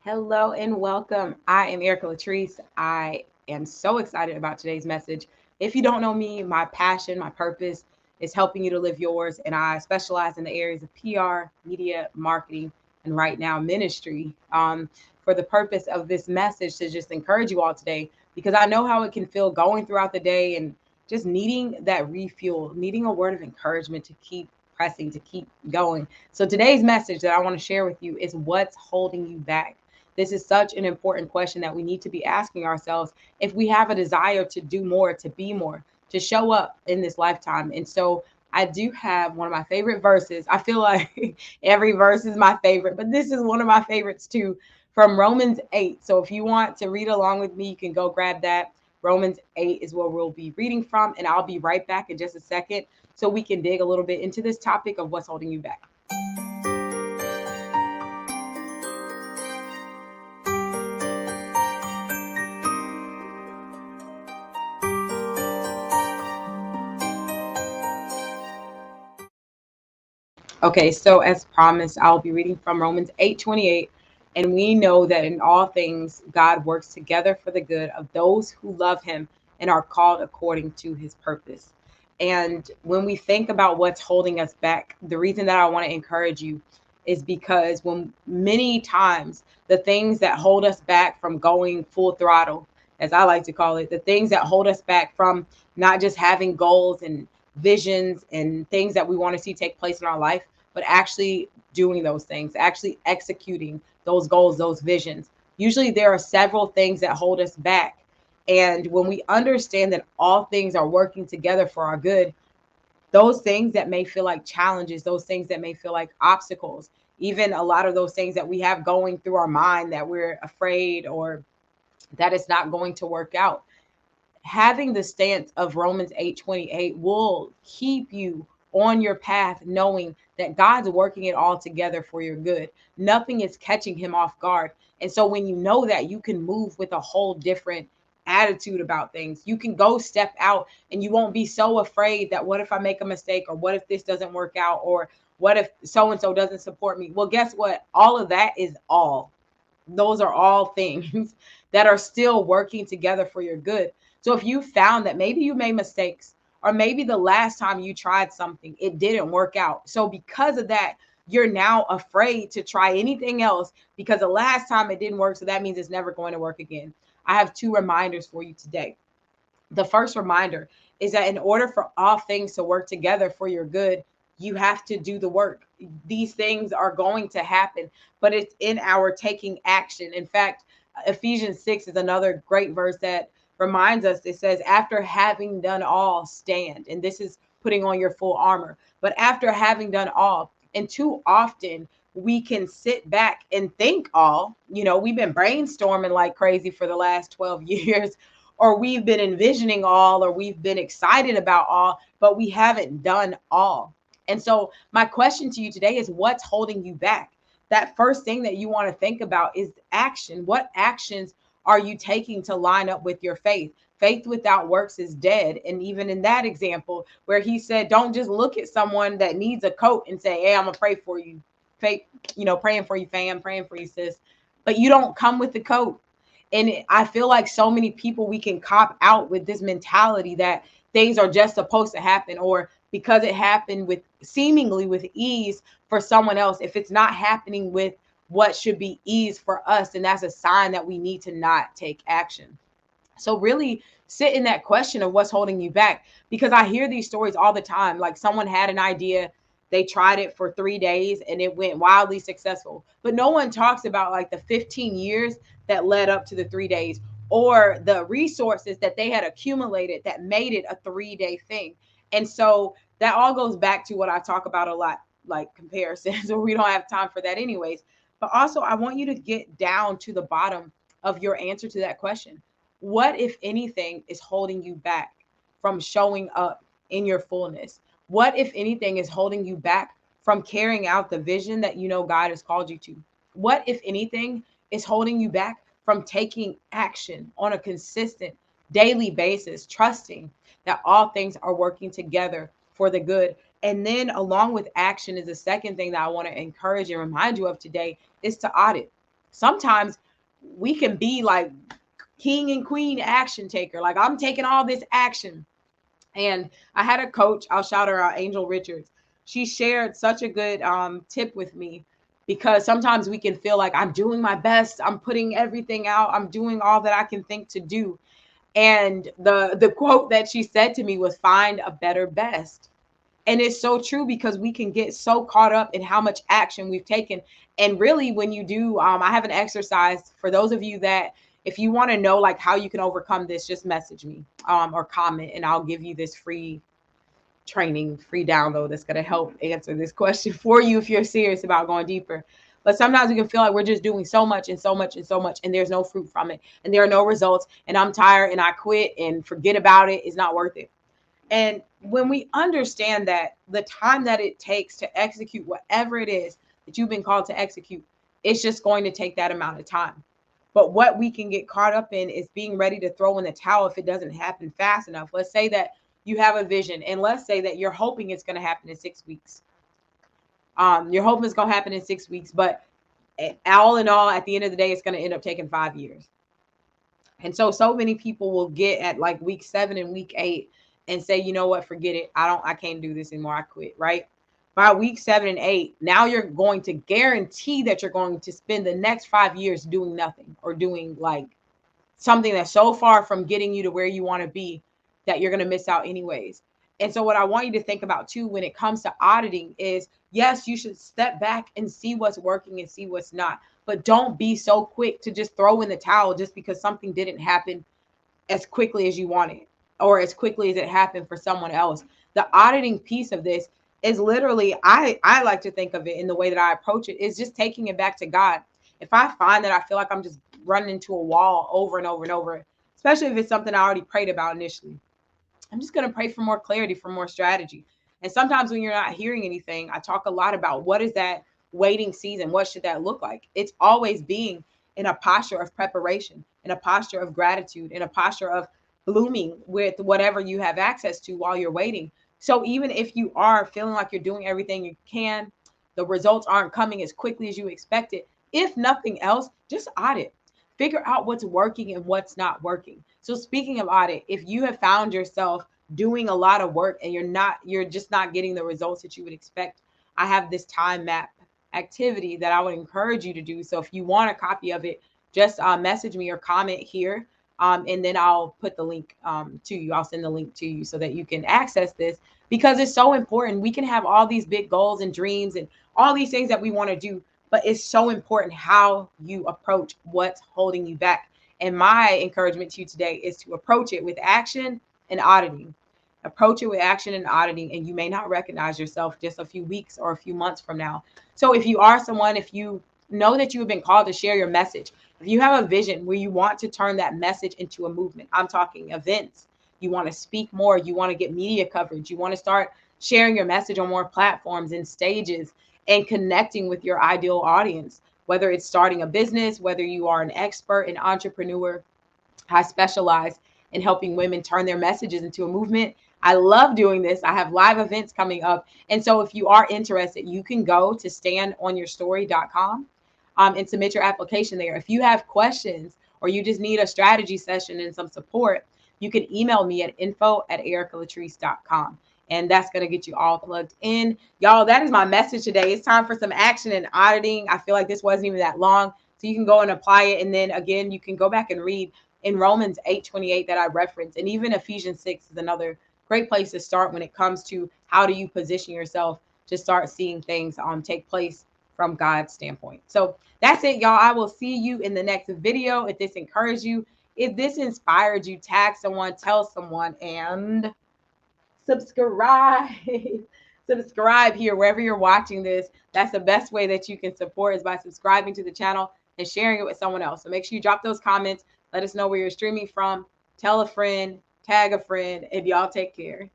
Hello and welcome. I am Erica Latrice. I am so excited about today's message. If you don't know me, my passion, my purpose is helping you to live yours. And I specialize in the areas of PR, media, marketing, and right now ministry. For the purpose of this message to just encourage you all today, because I know how it can feel going throughout the day and just needing that refuel, needing a word of encouragement to keep pressing, to keep going. So today's message that I want to share with you is what's holding you back. This is such an important question that we need to be asking ourselves if we have a desire to do more, to be more, to show up in this lifetime. And so I do have one of my favorite verses. I feel like every verse is my favorite, but this is one of my favorites too, from Romans 8. So if you want to read along with me, you can go grab that. Romans 8 is where we'll be reading from, and I'll be right back in just a second so we can dig a little bit into this topic of what's holding you back. Okay, so as promised, I'll be reading from Romans 8:28. And we know that in all things, God works together for the good of those who love him and are called according to his purpose. And when we think about what's holding us back, the reason that I want to encourage you is because when many times the things that hold us back from going full throttle, as I like to call it, the things that hold us back from not just having goals and visions and things that we want to see take place in our life, but actually doing those things, actually executing those goals, those visions. Usually there are several things that hold us back. And when we understand that all things are working together for our good, those things that may feel like challenges, those things that may feel like obstacles, even a lot of those things that we have going through our mind that we're afraid or that it's not going to work out, having the stance of Romans 8:28 will keep you on your path, knowing that God's working it all together for your good. Nothing is catching him off guard. And so when you know that, you can move with a whole different attitude about things. You can go step out and you won't be so afraid that what if I make a mistake, or what if this doesn't work out, or what if so and so doesn't support me? Well, guess what? All of that is all, those are all things that are still working together for your good. So if you found that maybe you made mistakes, or maybe the last time you tried something, it didn't work out. So because of that, you're now afraid to try anything else because the last time it didn't work. So that means it's never going to work again. I have two reminders for you today. The first reminder is that in order for all things to work together for your good, you have to do the work. These things are going to happen, but it's in our taking action. In fact, Ephesians 6 is another great verse that reminds us. It says, after having done all, stand. And this is putting on your full armor. But after having done all, and too often we can sit back and think all, we've been brainstorming like crazy for the last 12 years, or we've been envisioning all, or we've been excited about all, but we haven't done all. And so, my question to you today is what's holding you back? That first thing that you want to think about is action. What actions are you taking to line up with your faith? Faith without works is dead. And even in that example, where he said, don't just look at someone that needs a coat and say, hey, I'm going to pray for you. Faith, praying for you, fam, praying for you, sis. But you don't come with the coat. And I feel like so many people, we can cop out with this mentality that things are just supposed to happen, or because it happened with seemingly with ease for someone else, if it's not happening with what should be ease for us, then that's a sign that we need to not take action. So really sit in that question of what's holding you back, because I hear these stories all the time. Like someone had an idea, they tried it for 3 days and it went wildly successful. But no one talks about like the 15 years that led up to the 3 days, or the resources that they had accumulated that made it a 3 day thing. And so that all goes back to what I talk about a lot, like comparisons, or we don't have time for that anyways. But also, I want you to get down to the bottom of your answer to that question. What, if anything, is holding you back from showing up in your fullness? What, if anything, is holding you back from carrying out the vision that you know God has called you to? What, if anything, is holding you back from taking action on a consistent daily basis, trusting that all things are working together for the good? And then, along with action, is the second thing that I want to encourage and remind you of today is to audit. sometimes we can be like king and queen action taker. Like, I'm taking all this action. And I had a coach, I'll shout her out, Angel Richards. She shared such a good tip with me, because sometimes we can feel like I'm doing my best, I'm putting everything out, I'm doing all that I can think to do. And the quote that she said to me was, find a better best. And it's so true, because we can get so caught up in how much action we've taken. And really, when you do, I have an exercise for those of you that, if you want to know like how you can overcome this, just message me or comment, and I'll give you this free training, free download that's going to help answer this question for you if you're serious about going deeper. But sometimes we can feel like we're just doing so much and so much and so much, and there's no fruit from it, and there are no results, and I'm tired and I quit and forget about it. It's not worth it. And when we understand that the time that it takes to execute whatever it is that you've been called to execute, it's just going to take that amount of time. But what we can get caught up in is being ready to throw in the towel if it doesn't happen fast enough. Let's say that you have a vision, and let's say that you're hoping it's going to happen in 6 weeks. You're hoping it's going to happen in 6 weeks, but all in all, at the end of the day, it's going to end up taking 5 years. And so many people will get at like week 7 and week 8 and say, you know what, forget it. I can't do this anymore. I quit, right? By week 7 and 8, now you're going to guarantee that you're going to spend the next 5 years doing nothing, or doing like something that's so far from getting you to where you want to be that you're going to miss out anyways. And so what I want you to think about too, when it comes to auditing, is yes, you should step back and see what's working and see what's not. But don't be so quick to just throw in the towel just because something didn't happen as quickly as you wanted, or as quickly as it happened for someone else. The auditing piece of this is literally, I like to think of it in the way that I approach it, is just taking it back to God. If I find that I feel like I'm just running into a wall over and over and over, especially if it's something I already prayed about initially, I'm just going to pray for more clarity, for more strategy. And sometimes when you're not hearing anything, I talk a lot about what is that waiting season? What should that look like? It's always being in a posture of preparation, in a posture of gratitude, in a posture of blooming with whatever you have access to while you're waiting. So even if you are feeling like you're doing everything you can, the results aren't coming as quickly as you expected. If nothing else, just audit. Figure out what's working and what's not working. So speaking of audit, if you have found yourself doing a lot of work and you're just not getting the results that you would expect, I have this time map activity that I would encourage you to do. So if you want a copy of it, just message me or comment here. And then I'll put the link to you. I'll send the link to you so that you can access this, because it's so important. We can have all these big goals and dreams and all these things that we want to do, but it's so important how you approach what's holding you back. And my encouragement to you today is to approach it with action and auditing. Approach it with action and auditing, and you may not recognize yourself just a few weeks or a few months from now. So if you are someone, if you know that you have been called to share your message, if you have a vision where you want to turn that message into a movement, I'm talking events, you want to speak more, you want to get media coverage, you want to start sharing your message on more platforms and stages and connecting with your ideal audience, whether it's starting a business, whether you are an expert, an entrepreneur. I specialize in helping women turn their messages into a movement. I love doing this. I have live events coming up. And so if you are interested, you can go to standonyourstory.com and submit your application there. If you have questions or you just need a strategy session and some support, you can email me at info@ericalatrice.com. And that's going to get you all plugged in. Y'all, that is my message today. It's time for some action and auditing. I feel like this wasn't even that long. So you can go and apply it. And then again, you can go back and read in Romans 8:28 that I referenced. And even Ephesians 6 is another great place to start when it comes to how do you position yourself to start seeing things take place from God's standpoint. So that's it, y'all. I will see you in the next video. If this encouraged you, if this inspired you, tag someone, tell someone, and subscribe. Subscribe here wherever you're watching this. That's the best way that you can support, is by subscribing to the channel and sharing it with someone else. So make sure you drop those comments. Let us know where you're streaming from. Tell a friend, tag a friend, and y'all take care.